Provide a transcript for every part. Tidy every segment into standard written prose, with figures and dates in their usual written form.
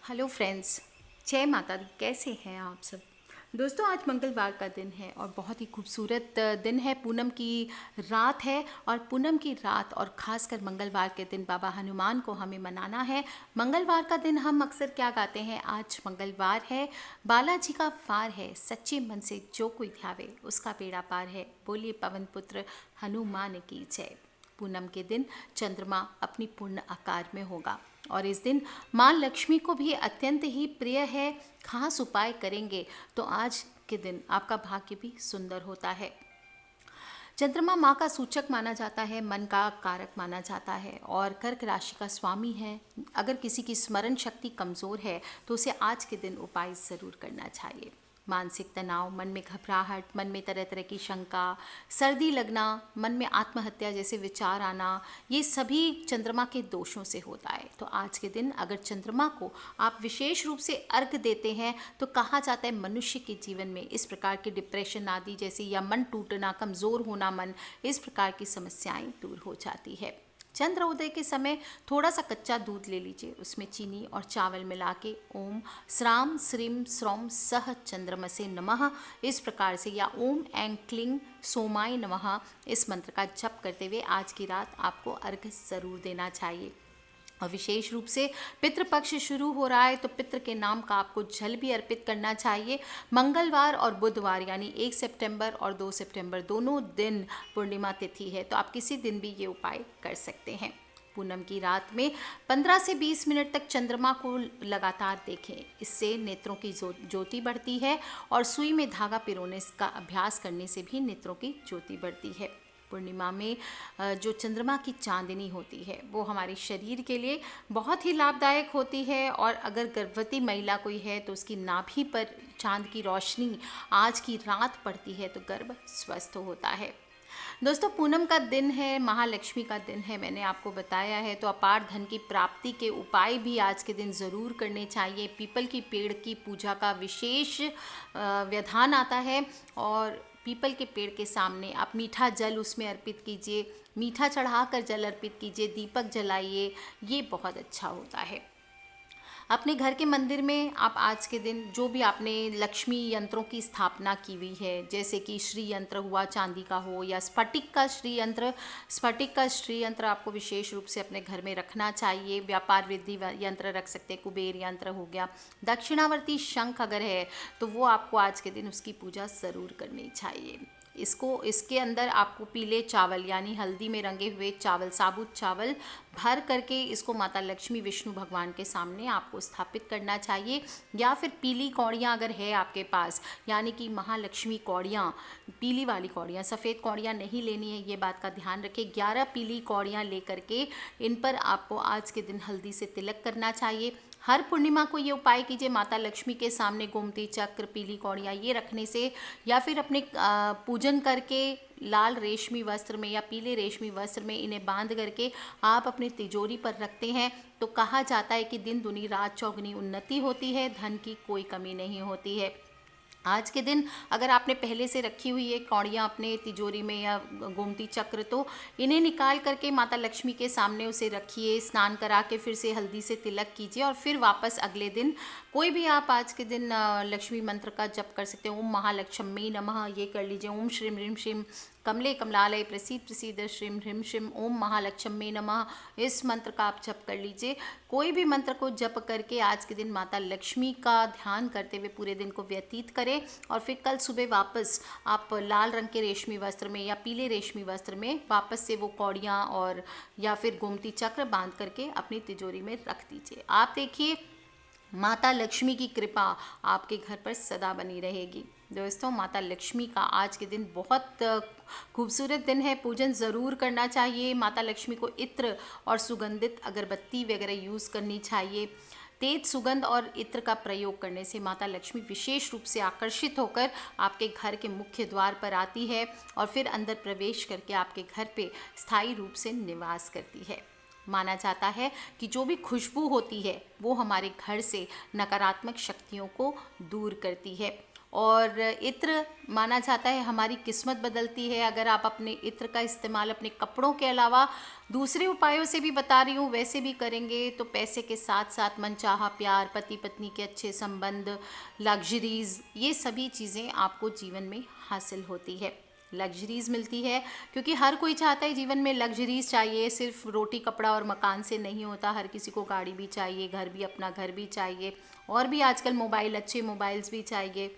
Hello friends, जय माता दी। कैसे हैं आप सब? दोस्तों, आज मंगलवार का दिन है और बहुत ही खूबसूरत दिन है। पूनम की रात है और पूनम की रात और ख़ासकर मंगलवार के दिन बाबा हनुमान को हमें मनाना है। मंगलवार का दिन हम अक्सर क्या गाते हैं? आज मंगलवार है, बालाजी का वार है, सच्चे मन से जो कोई ध्यावे उसका बेड़ा पार है। बोलिए पवन पुत्र हनुमान की जय। पूनम के दिन चंद्रमा अपनी पूर्ण आकार में होगा और इस दिन माँ लक्ष्मी को भी अत्यंत ही प्रिय है। खास उपाय करेंगे तो आज के दिन आपका भाग्य भी सुंदर होता है। चंद्रमा माँ का सूचक माना जाता है, मन का कारक माना जाता है और कर्क राशि का स्वामी है। अगर किसी की स्मरण शक्ति कमज़ोर है तो उसे आज के दिन उपाय ज़रूर करना चाहिए। मानसिक तनाव, मन में घबराहट, मन में तरह तरह की शंका, सर्दी लगना, मन में आत्महत्या जैसे विचार आना, ये सभी चंद्रमा के दोषों से होता है। तो आज के दिन अगर चंद्रमा को आप विशेष रूप से अर्घ देते हैं तो कहा जाता है मनुष्य के जीवन में इस प्रकार के डिप्रेशन आदि जैसे या मन टूटना, कमज़ोर होना मन, इस प्रकार की समस्याएं दूर हो जाती है। चंद्रोदय के समय थोड़ा सा कच्चा दूध ले लीजिए, उसमें चीनी और चावल मिला के ओम श्राम श्रीम श्रौम सह चंद्रमसे नमः इस प्रकार से या ओम ऐं क्लीं सोमाय नमः इस मंत्र का जप करते हुए आज की रात आपको अर्घ्य ज़रूर देना चाहिए। और विशेष रूप से पितृपक्ष शुरू हो रहा है तो पितृ के नाम का आपको जल भी अर्पित करना चाहिए। मंगलवार और बुधवार यानी 1 सितंबर और 2 सितंबर दोनों दिन पूर्णिमा तिथि है, तो आप किसी दिन भी ये उपाय कर सकते हैं। पूनम की रात में 15 से 20 मिनट तक चंद्रमा को लगातार देखें, इससे नेत्रों की ज्योति बढ़ती है और सुई में धागा पिरोने का अभ्यास करने से भी नेत्रों की ज्योति बढ़ती है। पूर्णिमा में जो चंद्रमा की चांदनी होती है वो हमारे शरीर के लिए बहुत ही लाभदायक होती है और अगर गर्भवती महिला कोई है तो उसकी नाभि पर चांद की रोशनी आज की रात पड़ती है तो गर्भ स्वस्थ होता है। दोस्तों, पूनम का दिन है, महालक्ष्मी का दिन है, मैंने आपको बताया है, तो अपार धन की प्राप्ति के उपाय भी आज के दिन ज़रूर करने चाहिए। पीपल की पेड़ की पूजा का विशेष विधान आता है और पीपल के पेड़ के सामने आप मीठा जल उसमें अर्पित कीजिए, मीठा चढ़ाकर जल अर्पित कीजिए, दीपक जलाइए, ये बहुत अच्छा होता है। अपने घर के मंदिर में आप आज के दिन जो भी आपने लक्ष्मी यंत्रों की स्थापना की हुई है, जैसे कि श्री यंत्र हुआ चांदी का हो या स्फटिक का श्री यंत्र आपको विशेष रूप से अपने घर में रखना चाहिए। व्यापार वृद्धि यंत्र रख सकते हैं, कुबेर यंत्र हो गया। दक्षिणावर्ती शंख अगर है तो वो आपको आज के दिन उसकी पूजा ज़रूर करनी चाहिए। इसके अंदर आपको पीले चावल यानी हल्दी में रंगे हुए चावल, साबुत चावल भर करके इसको माता लक्ष्मी विष्णु भगवान के सामने आपको स्थापित करना चाहिए। या फिर पीली कौड़ियाँ अगर है आपके पास, यानी कि महालक्ष्मी कौड़ियाँ, पीली वाली कौड़ियाँ, सफ़ेद कौड़ियाँ नहीं लेनी है, ये बात का ध्यान रखें। 11 पीली कौड़ियाँ ले करके इन पर आपको आज के दिन हल्दी से तिलक करना चाहिए। हर पूर्णिमा को ये उपाय कीजिए। माता लक्ष्मी के सामने गोमती चक्र, पीली कौड़ियाँ ये रखने से या फिर अपने पूजन करके लाल रेशमी वस्त्र में या पीले रेशमी वस्त्र में इन्हें बांध करके आप अपनी तिजोरी पर रखते हैं तो कहा जाता है कि दिन दुनी रात चौगुनी उन्नति होती है, धन की कोई कमी नहीं होती है। आज के दिन अगर आपने पहले से रखी हुई है कौड़ियाँ अपने तिजोरी में या गोमती चक्र, तो इन्हें निकाल करके माता लक्ष्मी के सामने उसे रखिए, स्नान करा के फिर से हल्दी से तिलक कीजिए और फिर वापस अगले दिन कोई भी आप आज के दिन लक्ष्मी मंत्र का जप कर सकते हैं। ओम महालक्ष्मी नमः ये कर लीजिए। ओम श्रीम ह्रीम श्रीम कमले कमलालय प्रसीद प्रसीद श्रीम ह्रीम श्रीम ओम महालक्ष्मी नमः इस मंत्र का आप जप कर लीजिए। कोई भी मंत्र को जप करके आज के दिन माता लक्ष्मी का ध्यान करते हुए पूरे दिन को व्यतीत करें और फिर कल सुबह वापस आप लाल रंग के रेशमी वस्त्र में या पीले रेशमी वस्त्र में वापस से वो कौड़ियाँ और या फिर गोमती चक्र बांध करके अपनी तिजोरी में रख दीजिए। आप देखिए माता लक्ष्मी की कृपा आपके घर पर सदा बनी रहेगी। दोस्तों, माता लक्ष्मी का आज के दिन बहुत खूबसूरत दिन है, पूजन ज़रूर करना चाहिए। माता लक्ष्मी को इत्र और सुगंधित अगरबत्ती वगैरह यूज़ करनी चाहिए। तेज सुगंध और इत्र का प्रयोग करने से माता लक्ष्मी विशेष रूप से आकर्षित होकर आपके घर के मुख्य द्वार पर आती है और फिर अंदर प्रवेश करके आपके घर पे स्थायी रूप से निवास करती है। माना जाता है कि जो भी खुशबू होती है वो हमारे घर से नकारात्मक शक्तियों को दूर करती है और इत्र माना जाता है हमारी किस्मत बदलती है। अगर आप अपने इत्र का इस्तेमाल अपने कपड़ों के अलावा दूसरे उपायों से भी बता रही हूँ वैसे भी करेंगे तो पैसे के साथ साथ मनचाहा प्यार, पति पत्नी के अच्छे संबंध, लग्जरीज, ये सभी चीज़ें आपको जीवन में हासिल होती है। लग्जरीज मिलती है क्योंकि हर कोई चाहता है जीवन में लग्जरीज चाहिए, सिर्फ रोटी कपड़ा और मकान से नहीं होता। हर किसी को गाड़ी भी चाहिए, घर भी, अपना घर भी चाहिए, और भी आजकल मोबाइल, अच्छे मोबाइल्स भी चाहिए।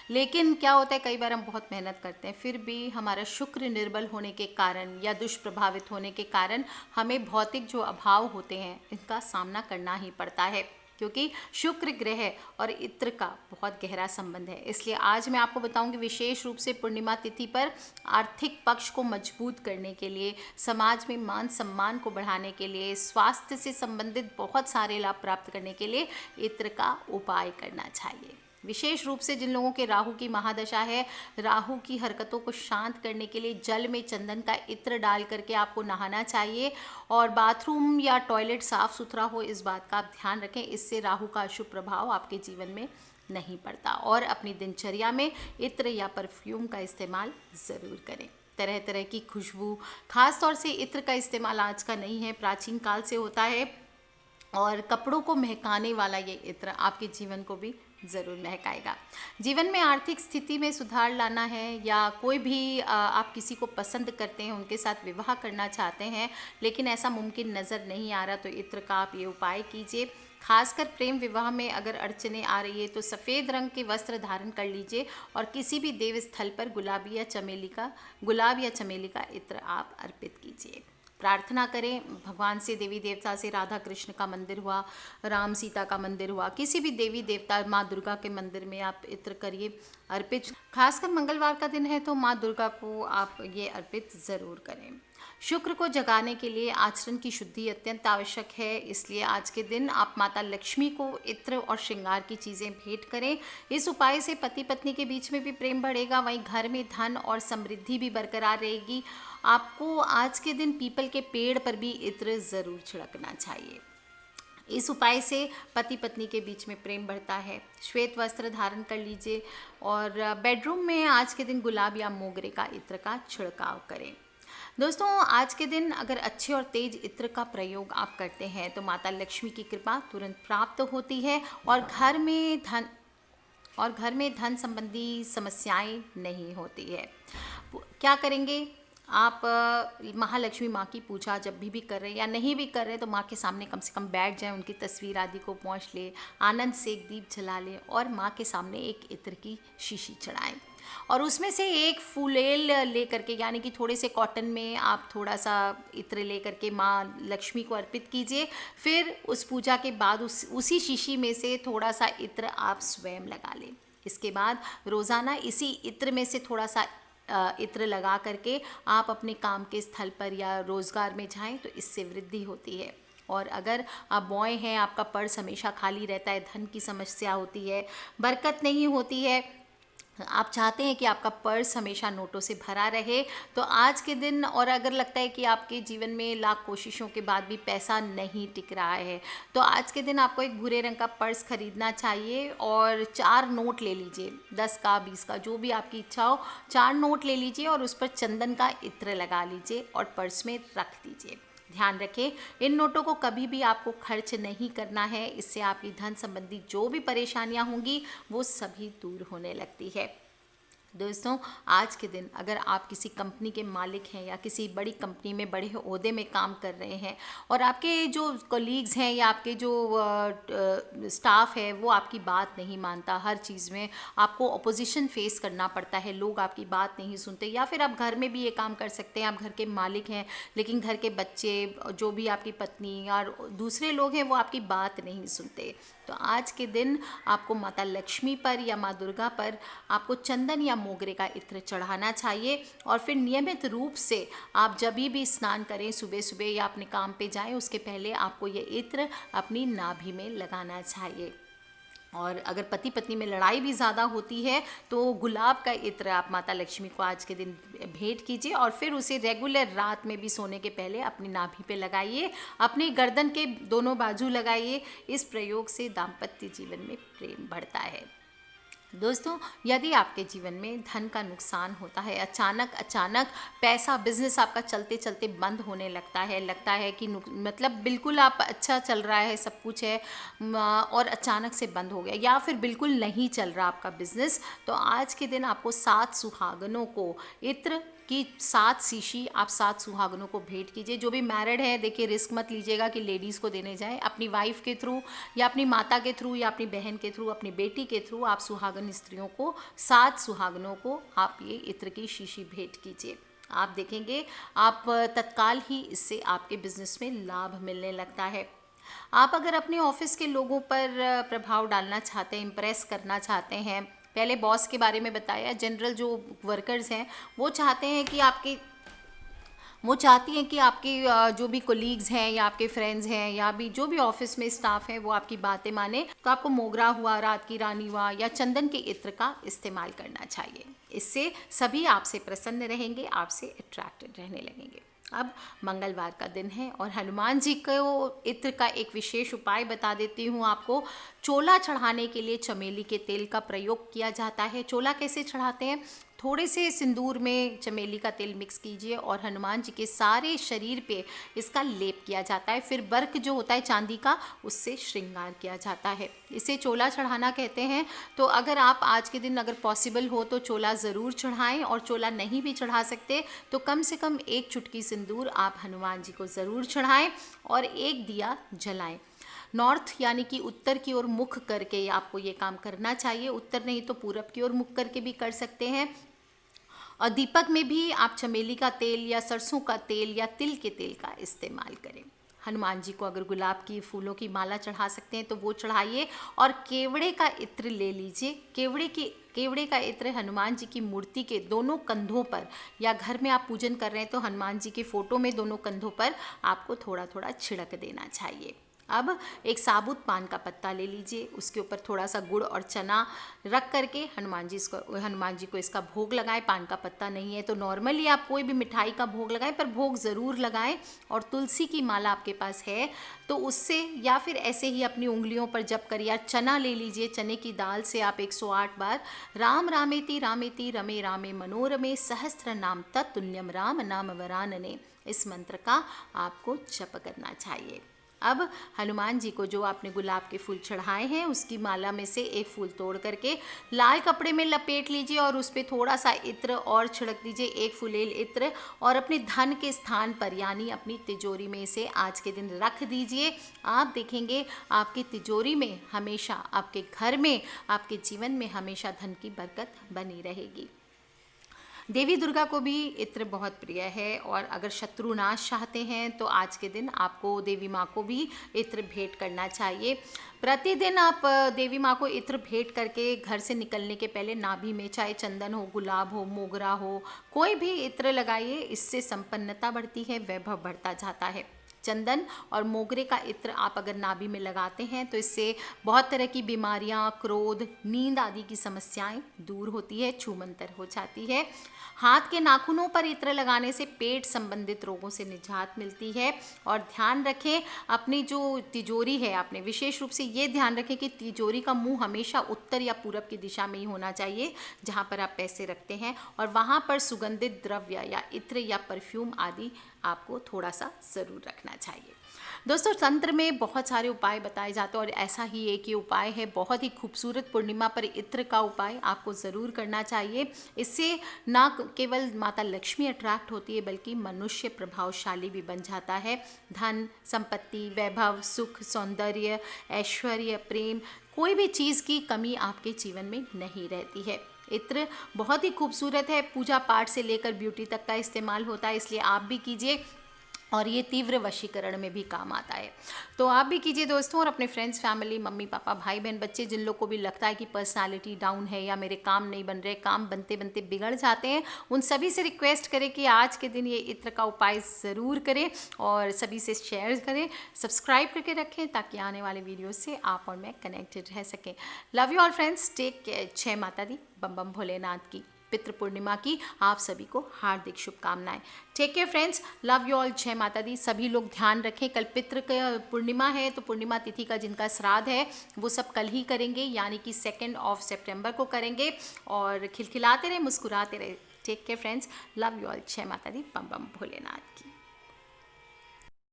लेकिन क्या होता है, कई बार हम बहुत मेहनत करते हैं फिर भी हमारा शुक्र निर्बल होने के कारण या दुष्प्रभावित होने के कारण हमें भौतिक जो अभाव होते हैं इनका सामना करना ही पड़ता है, क्योंकि शुक्र ग्रह और इत्र का बहुत गहरा संबंध है। इसलिए आज मैं आपको बताऊंगी विशेष रूप से पूर्णिमा तिथि पर आर्थिक पक्ष को मजबूत करने के लिए, समाज में मान सम्मान को बढ़ाने के लिए, स्वास्थ्य से संबंधित बहुत सारे लाभ प्राप्त करने के लिए इत्र का उपाय करना चाहिए। विशेष रूप से जिन लोगों के राहु की महादशा है, राहु की हरकतों को शांत करने के लिए जल में चंदन का इत्र डाल करके आपको नहाना चाहिए, और बाथरूम या टॉयलेट साफ सुथरा हो इस बात का आप ध्यान रखें। इससे राहु का अशुभ प्रभाव आपके जीवन में नहीं पड़ता। और अपनी दिनचर्या में इत्र या परफ्यूम का इस्तेमाल ज़रूर करें। तरह तरह की खुशबू, खास तौर से इत्र का इस्तेमाल आज का नहीं है, प्राचीन काल से होता है, और कपड़ों को महकाने वाला ये इत्र आपके जीवन को भी ज़रूर महकाएगा। जीवन में आर्थिक स्थिति में सुधार लाना है, या कोई भी आप किसी को पसंद करते हैं, उनके साथ विवाह करना चाहते हैं लेकिन ऐसा मुमकिन नज़र नहीं आ रहा, तो इत्र का आप ये उपाय कीजिए। खासकर प्रेम विवाह में अगर अड़चने आ रही है तो सफ़ेद रंग के वस्त्र धारण कर लीजिए और किसी भी देव स्थल पर गुलाब या चमेली का इत्र आप अर्पित कीजिए। प्रार्थना करें भगवान से, देवी देवता से, राधा कृष्ण का मंदिर हुआ, राम सीता का मंदिर हुआ, किसी भी देवी देवता, माँ दुर्गा के मंदिर में आप इत्र करिए अर्पित। खासकर मंगलवार का दिन है तो माँ दुर्गा को आप ये अर्पित ज़रूर करें। शुक्र को जगाने के लिए आचरण की शुद्धि अत्यंत आवश्यक है, इसलिए आज के दिन आप माता लक्ष्मी को इत्र और श्रृंगार की चीज़ें भेंट करें। इस उपाय से पति पत्नी के बीच में भी प्रेम बढ़ेगा, वहीं घर में धन और समृद्धि भी बरकरार रहेगी। आपको आज के दिन पीपल के पेड़ पर भी इत्र ज़रूर छिड़कना चाहिए। इस उपाय से पति पत्नी के बीच में प्रेम बढ़ता है। श्वेत वस्त्र धारण कर लीजिए और बेडरूम में आज के दिन गुलाब या मोगरे का इत्र का छिड़काव करें। दोस्तों, आज के दिन अगर अच्छे और तेज इत्र का प्रयोग आप करते हैं तो माता लक्ष्मी की कृपा तुरंत प्राप्त होती है और घर में धन संबंधी समस्याएं नहीं होती है। क्या करेंगे आप? महालक्ष्मी माँ की पूजा जब भी कर रहे हैं या नहीं भी कर रहे तो माँ के सामने कम से कम बैठ जाएं, उनकी तस्वीर आदि को पोंछ ले, आनंद से एक दीप जला लें और माँ के सामने एक इत्र की शीशी चढ़ाएं और उसमें से एक फूलेल ले करके, यानी कि थोड़े से कॉटन में आप थोड़ा सा इत्र ले करके माँ लक्ष्मी को अर्पित कीजिए। फिर उस पूजा के बाद उसी शीशी में से थोड़ा सा इत्र आप स्वयं लगा लें। इसके बाद रोज़ाना इसी इत्र में से थोड़ा सा इत्र लगा करके आप अपने काम के स्थल पर या रोज़गार में जाएं तो इससे वृद्धि होती है। और अगर आप बॉय हैं, आपका पर्स हमेशा खाली रहता है, धन की समस्या होती है, बरकत नहीं होती है, आप चाहते हैं कि आपका पर्स हमेशा नोटों से भरा रहे, तो आज के दिन, और अगर लगता है कि आपके जीवन में लाख कोशिशों के बाद भी पैसा नहीं टिक रहा है, तो आज के दिन आपको एक भूरे रंग का पर्स खरीदना चाहिए और 4 नोट ले लीजिए, 10 का, 20 का, जो भी आपकी इच्छा हो, 4 नोट ले लीजिए और उस पर चंदन का इत्र लगा लीजिए और पर्स में रख दीजिए। ध्यान रखें, इन नोटों को कभी भी आपको खर्च नहीं करना है, इससे आपकी धन संबंधी जो भी परेशानियां होंगी वो सभी दूर होने लगती है। दोस्तों, आज के दिन अगर आप किसी कंपनी के मालिक हैं या किसी बड़ी कंपनी में बड़े ओहदे में काम कर रहे हैं और आपके जो कलीग्स हैं या आपके जो स्टाफ है वो आपकी बात नहीं मानता, हर चीज़ में आपको अपोजिशन फेस करना पड़ता है, लोग आपकी बात नहीं सुनते, या फिर आप घर में भी ये काम कर सकते हैं, आप घर के मालिक हैं लेकिन घर के बच्चे, जो भी आपकी पत्नी और दूसरे लोग हैं वो आपकी बात नहीं सुनते, तो आज के दिन आपको माता लक्ष्मी पर या माँ दुर्गा पर आपको चंदन या मोगरे का इत्र चढ़ाना चाहिए। और फिर नियमित रूप से आप जब भी स्नान करें, सुबह सुबह या अपने काम पे जाएं, उसके पहले आपको ये इत्र अपनी नाभि में लगाना चाहिए। और अगर पति पत्नी में लड़ाई भी ज़्यादा होती है तो गुलाब का इत्र आप माता लक्ष्मी को आज के दिन भेंट कीजिए और फिर उसे रेगुलर रात में भी सोने के पहले अपनी नाभि पे लगाइए, अपनी गर्दन के दोनों बाजू लगाइए। इस प्रयोग से दाम्पत्य जीवन में प्रेम बढ़ता है। दोस्तों, यदि आपके जीवन में धन का नुकसान होता है, अचानक अचानक पैसा, बिजनेस आपका चलते चलते बंद होने लगता है कि मतलब बिल्कुल आप अच्छा चल रहा है, सब कुछ है, और अचानक से बंद हो गया, या फिर बिल्कुल नहीं चल रहा आपका बिजनेस, तो आज के दिन आपको 7 सुहागनों को इत्र कि 7 शीशी आप 7 सुहागनों को भेंट कीजिए। जो भी मैरिड है, देखिए रिस्क मत लीजिएगा कि लेडीज़ को देने जाएं, अपनी वाइफ के थ्रू या अपनी माता के थ्रू या अपनी बहन के थ्रू, अपनी बेटी के थ्रू आप सुहागन स्त्रियों को, 7 सुहागनों को आप ये इत्र की शीशी भेंट कीजिए। आप देखेंगे आप तत्काल ही इससे आपके बिजनेस में लाभ मिलने लगता है। आप अगर अपने ऑफिस के लोगों पर प्रभाव डालना चाहते हैं, इम्प्रेस करना चाहते हैं, पहले बॉस के बारे में बताया, जनरल जो वर्कर्स हैं वो चाहते हैं कि वो चाहती हैं कि आपके जो भी कोलीग्स हैं या आपके फ्रेंड्स हैं या भी जो भी ऑफिस में स्टाफ है वो आपकी बातें माने, तो आपको मोगरा हुआ, रात की रानी हुआ या चंदन के इत्र का इस्तेमाल करना चाहिए। इससे सभी आपसे प्रसन्न रहेंगे, आपसे अट्रैक्टेड रहने लगेंगे। अब मंगलवार का दिन है और हनुमान जी को इत्र का एक विशेष उपाय बता देती हूँ आपको। चोला चढ़ाने के लिए चमेली के तेल का प्रयोग किया जाता है। चोला कैसे चढ़ाते हैं? थोड़े से सिंदूर में चमेली का तेल मिक्स कीजिए और हनुमान जी के सारे शरीर पे इसका लेप किया जाता है। फिर वर्क जो होता है चांदी का, उससे श्रृंगार किया जाता है। इसे चोला चढ़ाना कहते हैं। तो अगर आप आज के दिन अगर पॉसिबल हो तो चोला ज़रूर चढ़ाएं, और चोला नहीं भी चढ़ा सकते तो कम से कम 1 चुटकी सिंदूर आप हनुमान जी को ज़रूर चढ़ाएं और 1 दिया जलाएं। नॉर्थ यानी कि उत्तर की ओर मुख करके आपको ये काम करना चाहिए। उत्तर नहीं तो पूरब की ओर मुख करके भी कर सकते हैं। और दीपक में भी आप चमेली का तेल या सरसों का तेल या तिल के तेल का इस्तेमाल करें। हनुमान जी को अगर गुलाब की फूलों की माला चढ़ा सकते हैं तो वो चढ़ाइए, और केवड़े का इत्र ले लीजिए। केवड़े का इत्र हनुमान जी की मूर्ति के दोनों कंधों पर, या घर में आप पूजन कर रहे हैं तो हनुमान जी के फोटो में दोनों कंधों पर आपको थोड़ा थोड़ा छिड़क देना चाहिए। अब एक साबुत पान का पत्ता ले लीजिए, उसके ऊपर थोड़ा सा गुड़ और चना रख करके हनुमान जी को इसका भोग लगाएं। पान का पत्ता नहीं है तो नॉर्मली आप कोई भी मिठाई का भोग लगाएं, पर भोग ज़रूर लगाएं। और तुलसी की माला आपके पास है तो उससे, या फिर ऐसे ही अपनी उंगलियों पर जप कर, या चना ले लीजिए, चने की दाल से आप 108 बार राम रामेति रामेति रमे रामे मनोरमे सहस्त्र नाम तत्तुल्यम राम नाम वरानने, इस मंत्र का आपको जप करना चाहिए। अब हनुमान जी को जो आपने गुलाब के फूल चढ़ाए हैं उसकी माला में से एक फूल तोड़ करके लाल कपड़े में लपेट लीजिए और उस पर थोड़ा सा इत्र और छिड़क दीजिए, 1 फुलेल इत्र, और अपने धन के स्थान पर यानी अपनी तिजोरी में इसे आज के दिन रख दीजिए। आप देखेंगे आपकी तिजोरी में हमेशा, आपके घर में, आपके जीवन में हमेशा धन की बरकत बनी रहेगी। देवी दुर्गा को भी इत्र बहुत प्रिय है, और अगर शत्रुनाश चाहते हैं तो आज के दिन आपको देवी माँ को भी इत्र भेंट करना चाहिए। प्रतिदिन आप देवी माँ को इत्र भेंट करके घर से निकलने के पहले नाभि में, चाहे चंदन हो, गुलाब हो, मोगरा हो, कोई भी इत्र लगाइए। इससे संपन्नता बढ़ती है, वैभव बढ़ता जाता है। चंदन और मोगरे का इत्र आप अगर नाभि में लगाते हैं तो इससे बहुत तरह की बीमारियां, क्रोध, नींद आदि की समस्याएं दूर होती है, छूमंतर हो जाती है। हाथ के नाखूनों पर इत्र लगाने से पेट संबंधित रोगों से निजात मिलती है। और ध्यान रखें, अपनी जो तिजोरी है, आपने विशेष रूप से ये ध्यान रखें कि तिजोरी का मुंह हमेशा उत्तर या पूरब की दिशा में ही होना चाहिए जहाँ पर आप पैसे रखते हैं, और वहाँ पर सुगंधित द्रव्य या इत्र या परफ्यूम आदि आपको थोड़ा सा ज़रूर रखना चाहिए। दोस्तों, तंत्र में बहुत सारे उपाय बताए जाते हैं और ऐसा ही एक ही उपाय है, बहुत ही खूबसूरत पूर्णिमा पर इत्र का उपाय आपको ज़रूर करना चाहिए। इससे ना केवल माता लक्ष्मी अट्रैक्ट होती है बल्कि मनुष्य प्रभावशाली भी बन जाता है। धन, संपत्ति, वैभव, सुख, सौंदर्य, ऐश्वर्य, प्रेम, कोई भी चीज़ की कमी आपके जीवन में नहीं रहती है। इत्र बहुत ही खूबसूरत है, पूजा पाठ से लेकर ब्यूटी तक का इस्तेमाल होता है, इसलिए आप भी कीजिए, और ये तीव्र वशीकरण में भी काम आता है। तो आप भी कीजिए दोस्तों, और अपने फ्रेंड्स, फैमिली, मम्मी पापा, भाई बहन, बच्चे, जिन लोग को भी लगता है कि पर्सनालिटी डाउन है या मेरे काम नहीं बन रहे, काम बनते बनते बिगड़ जाते हैं, उन सभी से रिक्वेस्ट करें कि आज के दिन ये इत्र का उपाय ज़रूर करें और सभी से शेयर करें, सब्सक्राइब करके रखें ताकि आने वाले वीडियो से आप और मैं कनेक्टेड रह सकें। Love you all friends, take care. जय माता दी, बम बम भोलेनाथ की। पितृ पूर्णिमा की आप सभी को हार्दिक शुभकामनाएं। Take care friends, love you all, जय माता दी। सभी लोग ध्यान रखें, कल पितृ का पूर्णिमा है तो पूर्णिमा तिथि का जिनका श्राद्ध है वो सब कल ही करेंगे, यानी कि 2 सितंबर को करेंगे। और खिलखिलाते रहे, मुस्कुराते रहे। Take care friends, love you all, जय माता दी, बम बम भोलेनाथ की।